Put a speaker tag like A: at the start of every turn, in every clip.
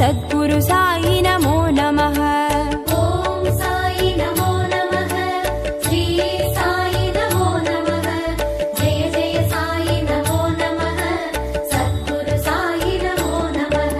A: सद्गुरु साई नमो नमः।
B: ॐ साई नमो नमः। श्री साई नमो नमः। जय जय साई नमो नमः। सद्गुरु साई नमो नमः।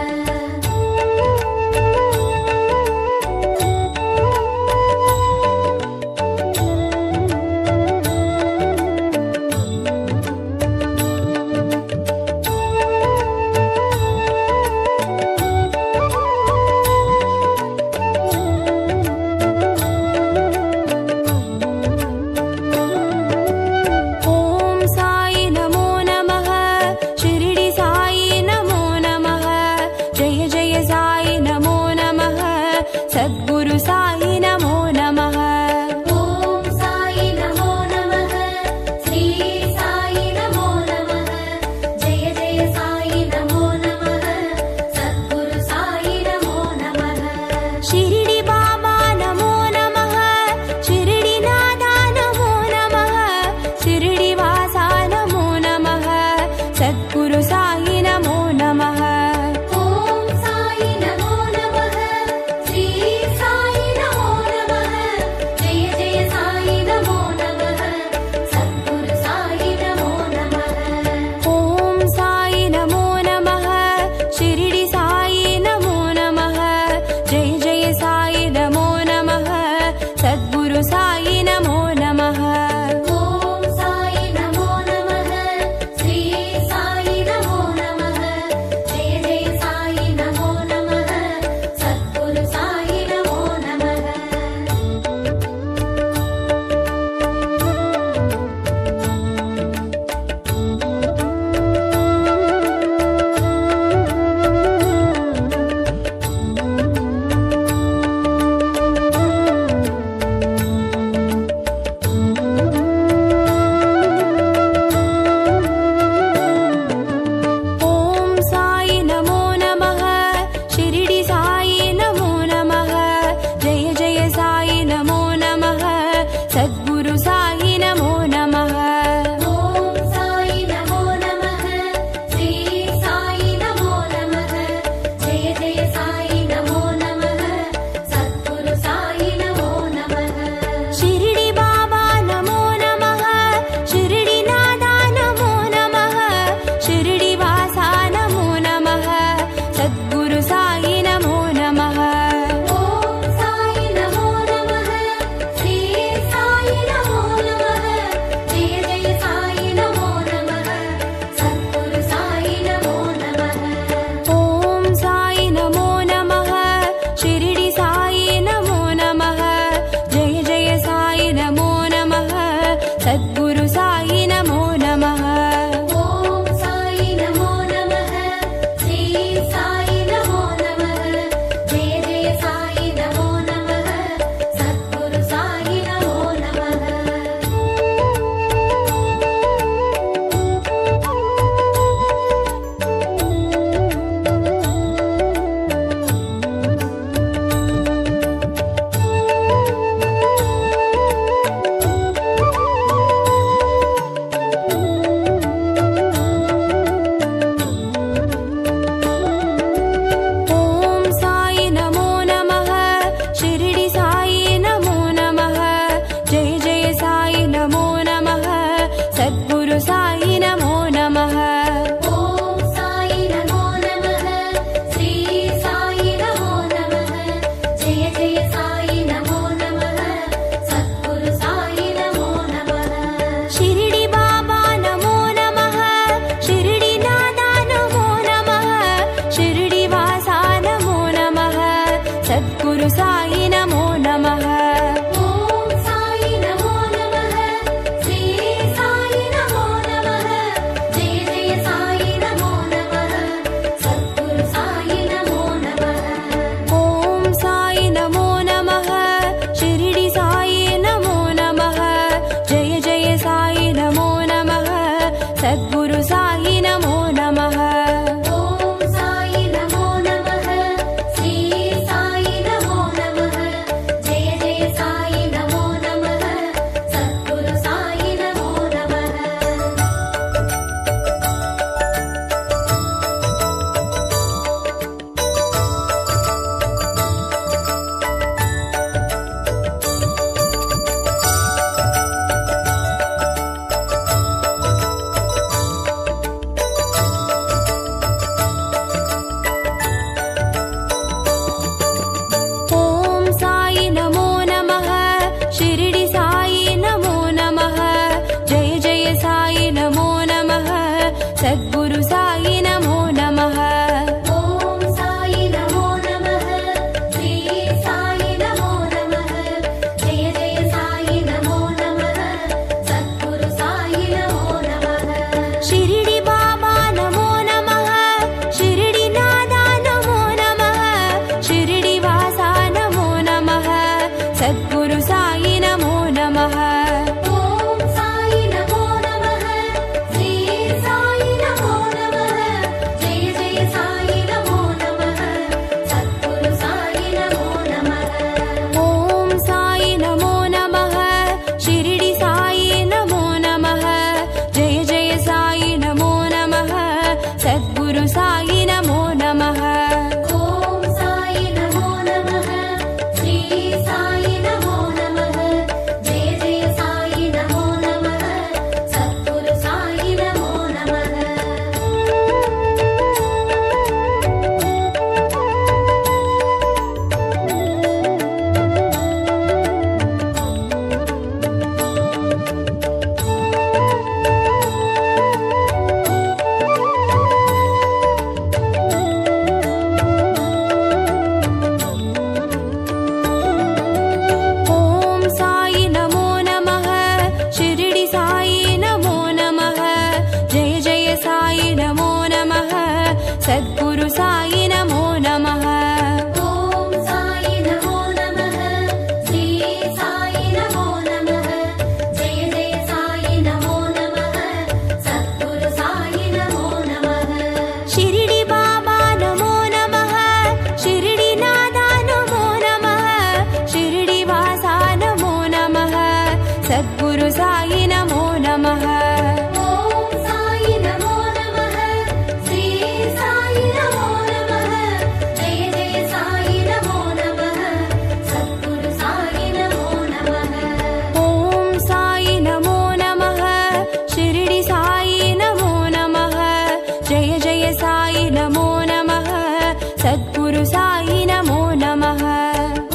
A: सद्गुरु साई नमो नमः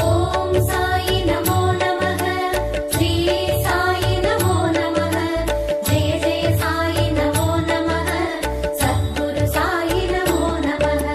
B: ॐ साई नमो नमः श्री साई नमो नमः जय जय साई नमो नमः सद्गुरु साई नमो नमः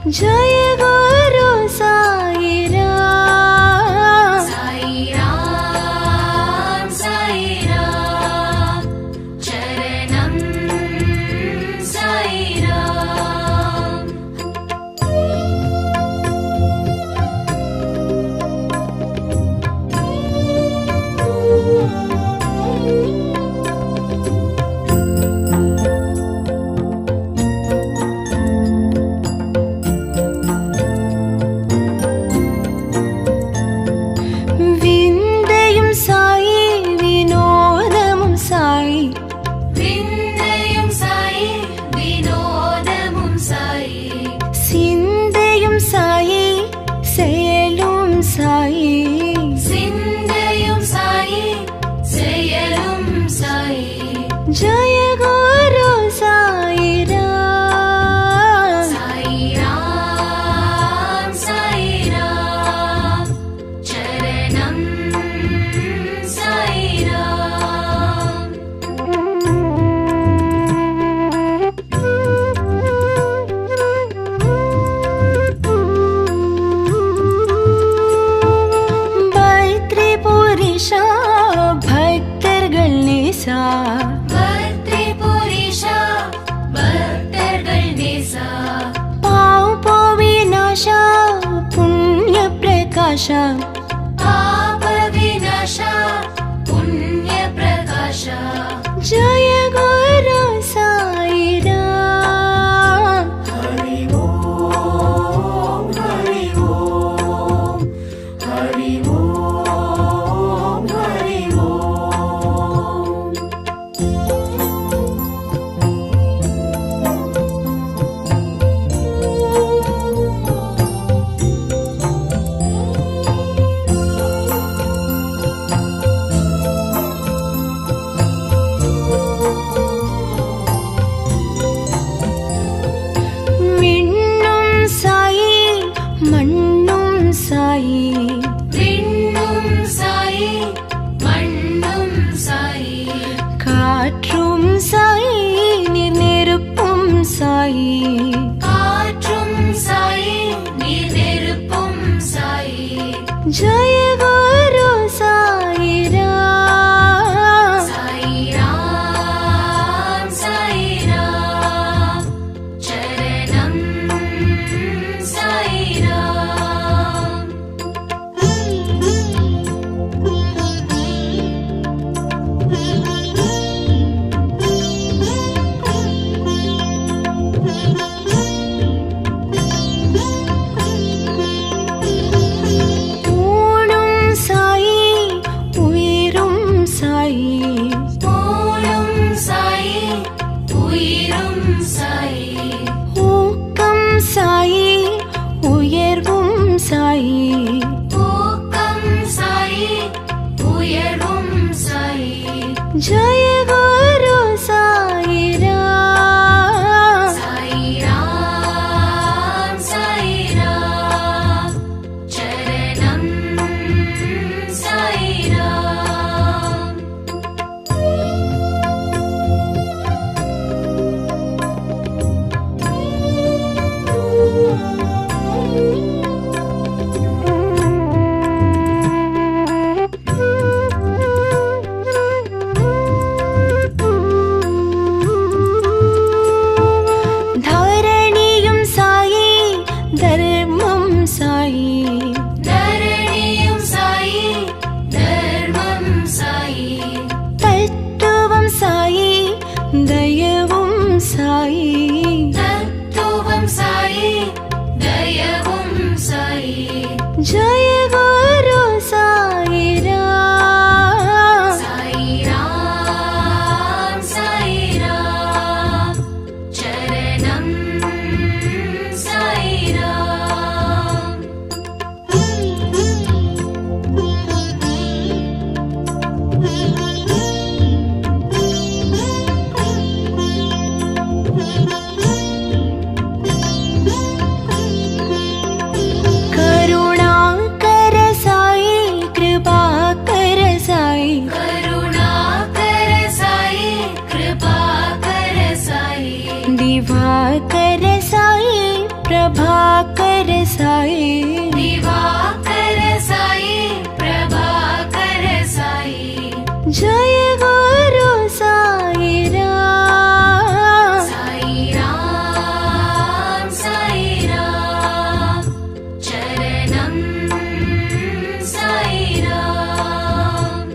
A: जय गुरु साई राम।
B: साई राम साई राम चरणं साई राम।
A: विन्दयं साई विनोदमुं साई।
B: विन्दयं साई विनोदमुं साई।
A: सिन्दयं साई செயலும் साई।
B: सिन्दयं साई செயலும் साई।
A: जय गुरु साई राम।
B: साई राम साई राम चरणं साई राम। பத்ரிபுரிஷா பக்தர்கள் நேசா। பத்ரிபுரிஷா பக்தர்கள் நேசா।
A: பாவ விநாசா புண்ணிய பிரகாஷா।
B: பாப விநாசா புண்ணிய பிரகாஷா।
A: जय गुरु साई राम।
C: हरि ओम हरि ओम हरि ओम हरि ओम।
A: விண்ணும் சாயி மண்ணும் சாயி।
B: விண்ணும் சாயி மண்ணும் சாயி।
A: காற்றும் சாயி நீர் நெருப்பும் சாயி।
B: காற்றும் சாயி நீர் நெருப்பும் சாயி।
A: जय गुरु साई राम।
B: साई राम साई राम चरणं साई राम।
A: ஊனும் சாயி உயிரும் சாயி।
B: ஊனும் சாயி உயிரும் சாயி।
A: ஊக்கம் சாயி உயர்வும் சாயி।
B: ஊக்கம் சாயி உயர்வும் சாயி।
A: जय गुरु साई राम।
B: साई राम साई राम चरणं साई राम।
A: धरणिயும் சாயி தர்மம் சாயி।
B: தரணியும் சாயி தர்மம் சாயி।
A: தத்துவம் சாயி தயவும் சாயி।
B: தத்துவம் சாயி தயவும் சாயி।
A: जय गुरु साई राम।
B: साई राम साई राम चरणं साई राम।
A: करुणाकर साई कृपाकर साई।
B: करुणाकर साई कृपाकर साई।
A: दिवाकर साई प्रभाकर साई
B: दिवाकर साई प्रभाकर साई
A: जय गुरु साई राम
B: साई राम चरणम साई राम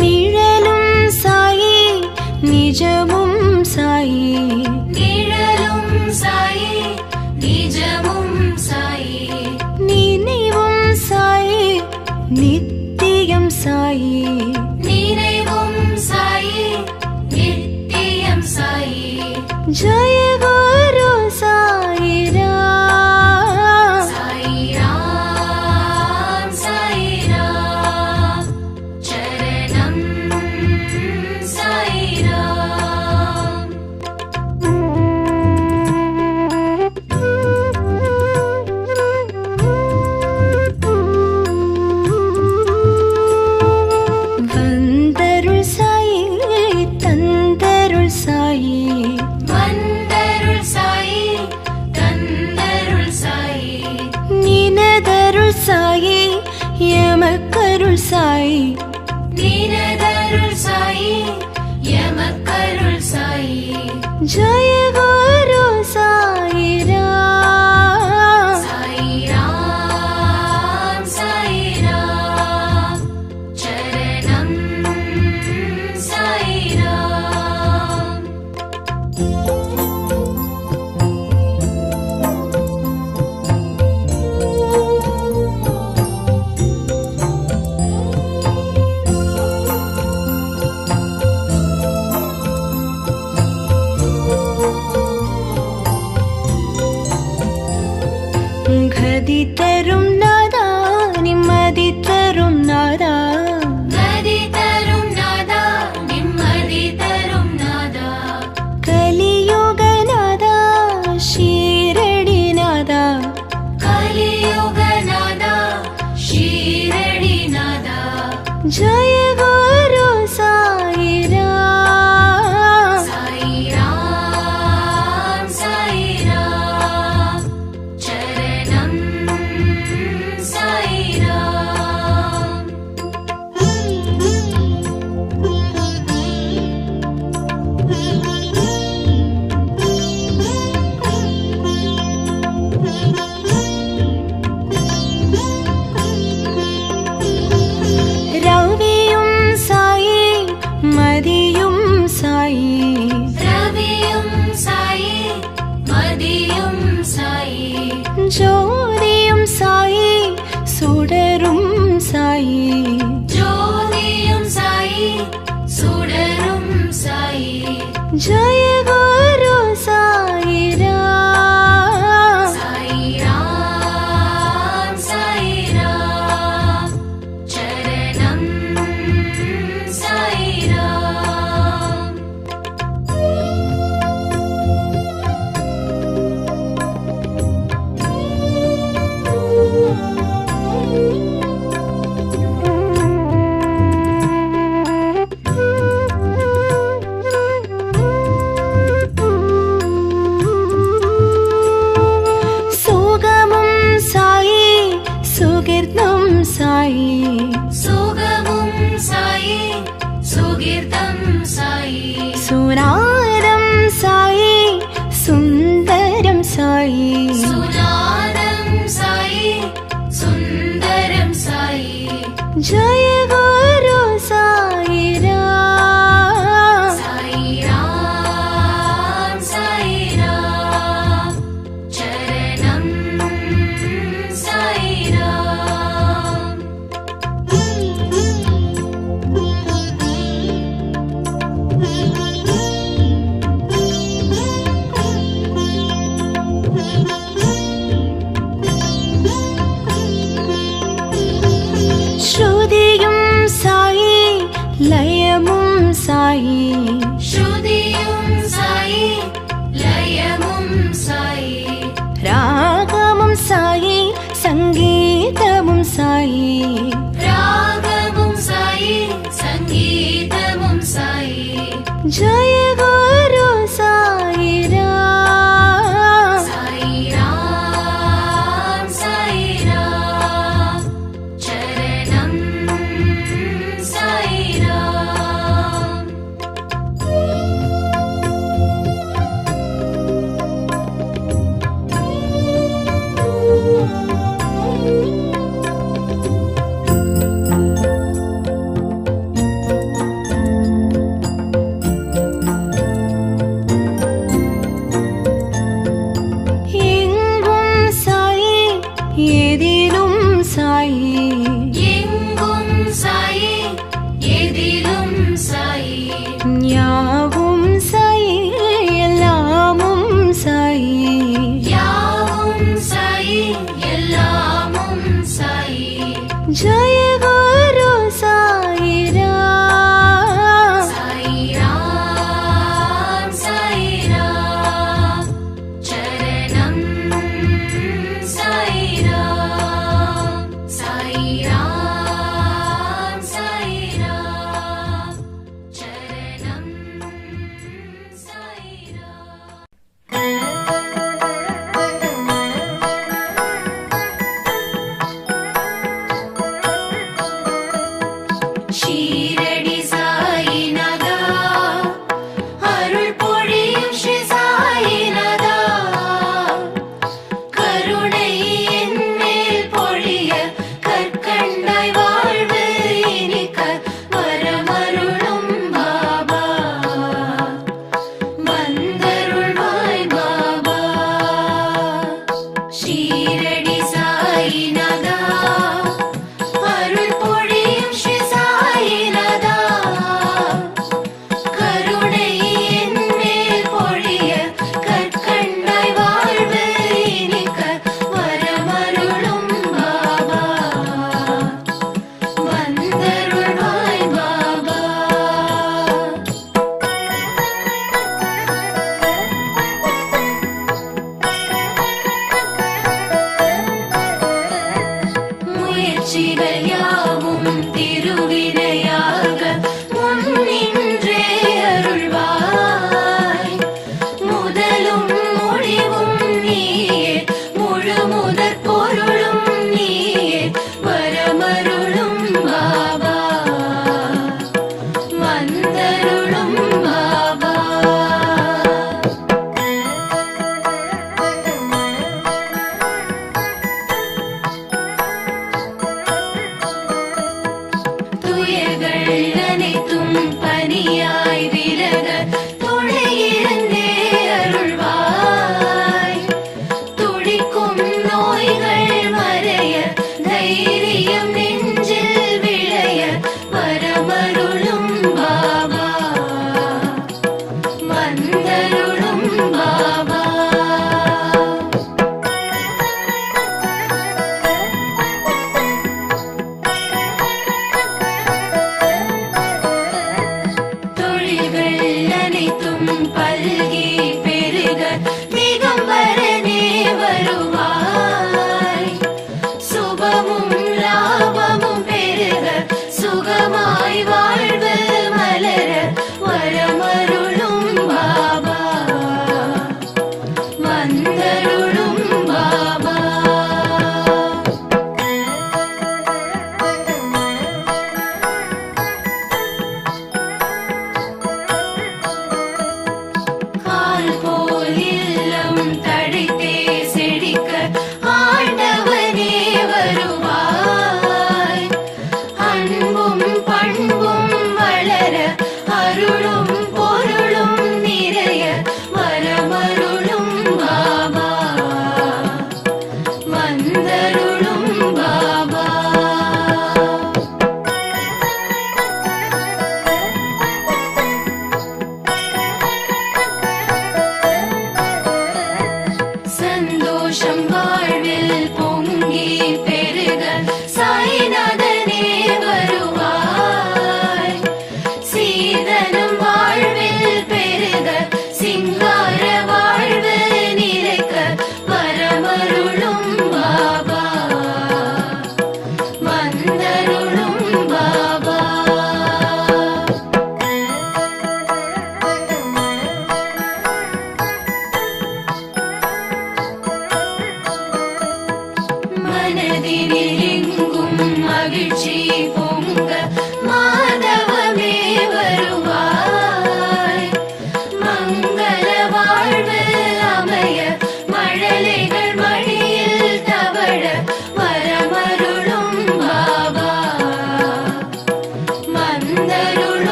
A: நிழலும் சாயி நிஜமும் சாயி
B: நிழலும் சாயி நிஜமும் சாயி
A: நினைவும் சாயி நித்தியம் சாயி
B: நினைவும் சாயி நித்தியம் சாயி
A: जय गुरु साई राम
B: साई राम चरणम साई राम
A: வந்தருள் சாயி தந்தருள் சாயி
B: வந்தருள் சாயி தந்தருள் சாயி
A: நினதருள் சாயி எமக்கருள் சாயி
B: நீனதருள் சாயி எமக்கருள் சாயி
A: जय गुरु साई राम
B: साई राम चरणम साई राम
A: கதி தரும் நாதா நிம்மதி தரும் நாதா
B: கதி தரும் நாதா நிம்மதி தரும் நாதா
A: கலியுக நாதா ஷீரடி நாதா
B: கலியுக நாதா ஷீரடி நாதா
A: जय गुरु साई राम
B: साई राम चरणम साई राम
A: ரவியும் சாயி மதியும் சாயி
B: ரவியும் சாயி மதியும் சாயி
A: ஜோதியும் சாயி சுடரும் சாயி
B: ஜோதியும் சாயி சுடரும் சாயி
A: जय गुरु साई राम
B: साई राम चरणम साई राम
A: சுகமும் சாயி சுகிர்தம் சாயி
B: சுகமும் சாயி சுகிர்தம் சாயி
A: சுனாதம் சாயி சுந்தரம் சாயி
B: சுநாதம் சாயி சுந்தரம் சாயி
A: जय गुरु साई राम
B: साई राम चरणम साई राम
A: जय गुरु साई राम।
B: साई राम चरणं साई राम।
A: எங்கும் சாயி எதிலும் சாயி,
B: எங்கும் சாயி எதிலும் சாயி,
A: யாவும் சாயி எல்லாமும் சாயி,
B: யாவும் சாயி எல்லாமும் சாயி।
A: जय गुरु साई राम।
B: साई राम चरणं साई राम। साई राम चरणं साई राम। ஷீரடி சாயிநாதா அருள் பொழியும் ஸ்ரீ சாயிநாதா, கருணை என் மேல் பொழிய கற்கண்டாய் வாழ்வு இனிக்க வரமருளும் பாபா, வந்தருள்வாய் பாபா। ஷீரடி சாயிநாதா அருள் பொழியும் ஸ்ரீ சாயிநாதா, கருணை என் மேல் பொழிய கற்கண்டாய் வாழ்வு இனிக்க வரமருளும் பாபா, வந்தருள்வாய் பாபா। முயற்சிகள் யாவும் திருவினையாக முன்னின்றே அருள்வாய், முதலும் முடிவும் நீயே முழு முதற் பொருளும் நீயே வரமருளும் பாபா, வந்தருளும் பாபா। துயர்கள் அனைத்தும் பனியாய் விலக துணையிருந்தே அருள்வாய், துடிக்கும் நோய்கள் மறைய தைரியம் நெஞ்சில் விளைய வரமருளும் பாபா,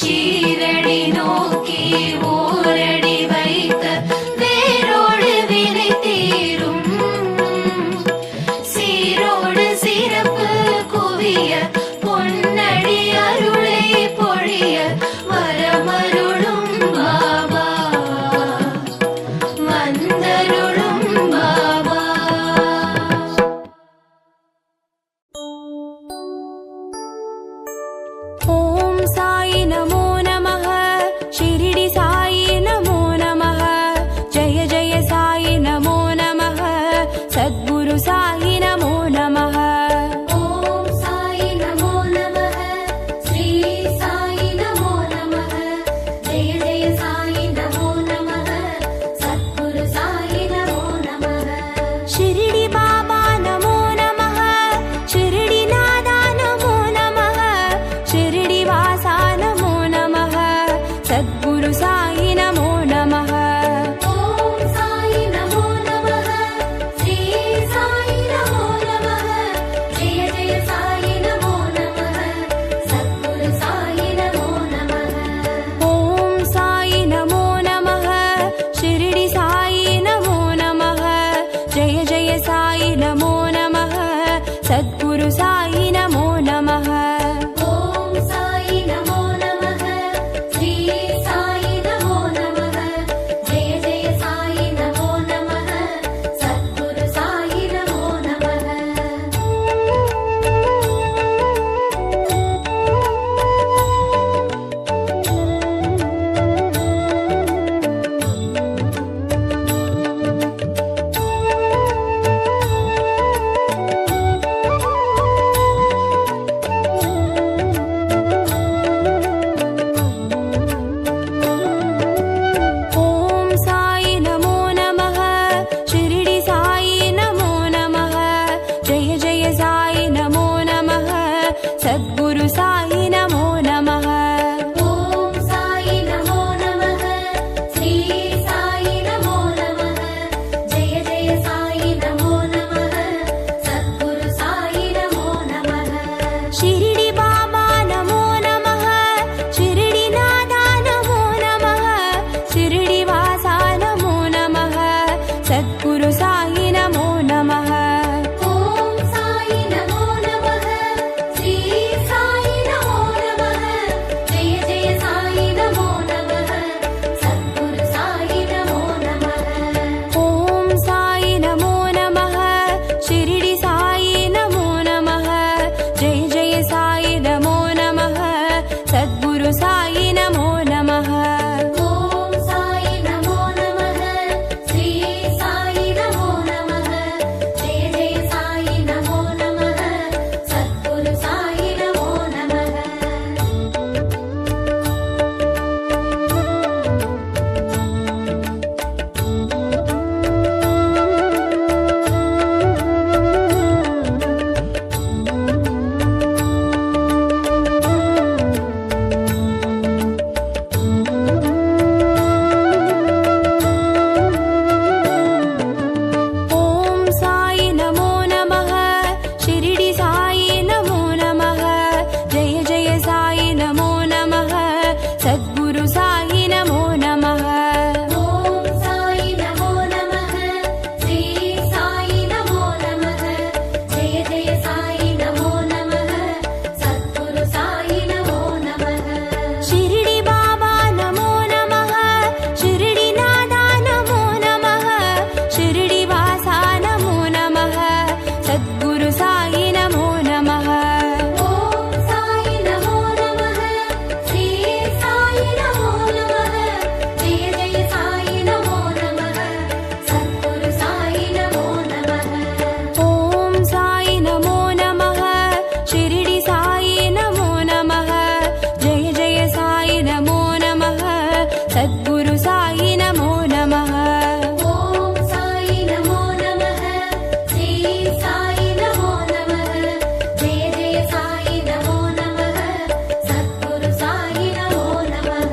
B: ஷீரடி நோக்கி ஓரடி வைக்க வேரோடு வினை தீரும். சீரோடு சிறப்பு குவிய பொன்னடி அருளை பொழிய வரமருளும் பாபா வந்தருளும் பாபா.
A: ஓம் சாயி நமோ நமः ஷிரடி சாயி நமோ நமः ஜெய ஜெய சாயி நமோ நமः சத்குரு சாயி நமோ நமः.
B: ஓம் சாயி நமோ நமः ஸ்ரீ சாயி நமோ நமः ஜெய ஜெய சாயி நமோ நமः சத்குரு சாயி நமோ நமः.
A: ஷிரடி பாபா நமோ நமः ஷிரடி நாதா நமோ நமः ஷிரடி வாசா நமோ நமः சத்குரு சாயி நமோ நமः.
B: ஓம் சாயி நமோ நமः ஸ்ரீ சாயி நமோ நமः ஜெய ஜெய சாயி நமோ நமः சத்குரு சாயி நமோ நமः.
A: ஓம் சாயி நமோ நமः ஷிரடி சாயி நமோ நமः ஜெய ஜெய சாயி நமோ நமः சத்குரு சாயி நமோ நமः.
B: ஓம் சாயி நமோ நமः ஸ்ரீ சாயி நமோ நமः ஜெய ஜெய சாயி நமோ நமः சத்குரு சாயி நமோ நமः.
A: ஓம் சாயி நமோ நமः ஷிரடி சாயி நமோ நமः ஜெய ஜெய சாயி நமோ நமः சத்குரு சாயி நமோ நமः.
B: ஓம் சாயி நமோ நமः ஸ்ரீ சாயி நமோ நமः ஜெய ஜெய சாயி நமோ நமः சத்குரு சாயி நமோ நமः.
A: ஷிரடி பாபா நமோ நமः ஷிரடி நாதா நமோ நமः ஷிரடி வாசா நமோ நமः சத்குரு சாயி நமோ நமः.
B: ஓம் சாயி நமோ நமः ஸ்ரீ சாயி நமோ நமः ஜெய ஜெய சாயி நமோ நமः சத்குரு சாயி நமோ நமः.
A: ஓம் சாயி நமோ நமः ஷிரடி சாயி நமோ நமः ஜெய ஜெய சாயி நமோ நமः சத்குரு சாயி நமோ நமः.
B: ஓம் சாயி நமோ நமः ஸ்ரீ சாயி நமோ நமः ஜெய ஜெய சாயி நமோ நமः சத்குரு சாயி நமோ நமः.
A: ஓம் சாயி நமோ நமः ஷிரடி சாயி நமோ நமः ஜெய ஜெய சாயி நமோ நமः சத்குரு சாயி நமோ நமः.
B: ஓம் சாயி நமோ நமः ஸ்ரீ சாயி நமோ நமः ஜெய ஜெய சாயி நமோ நமः சத்குரு சாயி நமோ நமः.
A: ஷிரடி பாபா நமோ நமः ஷிரடி நாதா நமோ நமः ஷிரடி வாசா நமோ நமः சத்குரு சாயி நமோ நமः.
B: ஓம் சாயி நமோ நமः ஸ்ரீ சாயி நமோ நமः ஜெய ஜெய சாயி நமோ நமः சத்குரு சாயி நமோ நமः.
A: ஓம் சாயி நமோ நமः ஷிரடி சாயி நமோ நமः ஜெய ஜெய சாயி நமோ நமः சத்குரு சாயி நமோ நமः.
B: ஓம் சாயி நமோ நமः ஸ்ரீ சாயி நமோ நமः ஜெய ஜெய சாயி நமோ நமः சத்குரு சாயி நமோ நமः.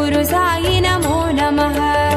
A: सद्गुरु साई नमो नमः।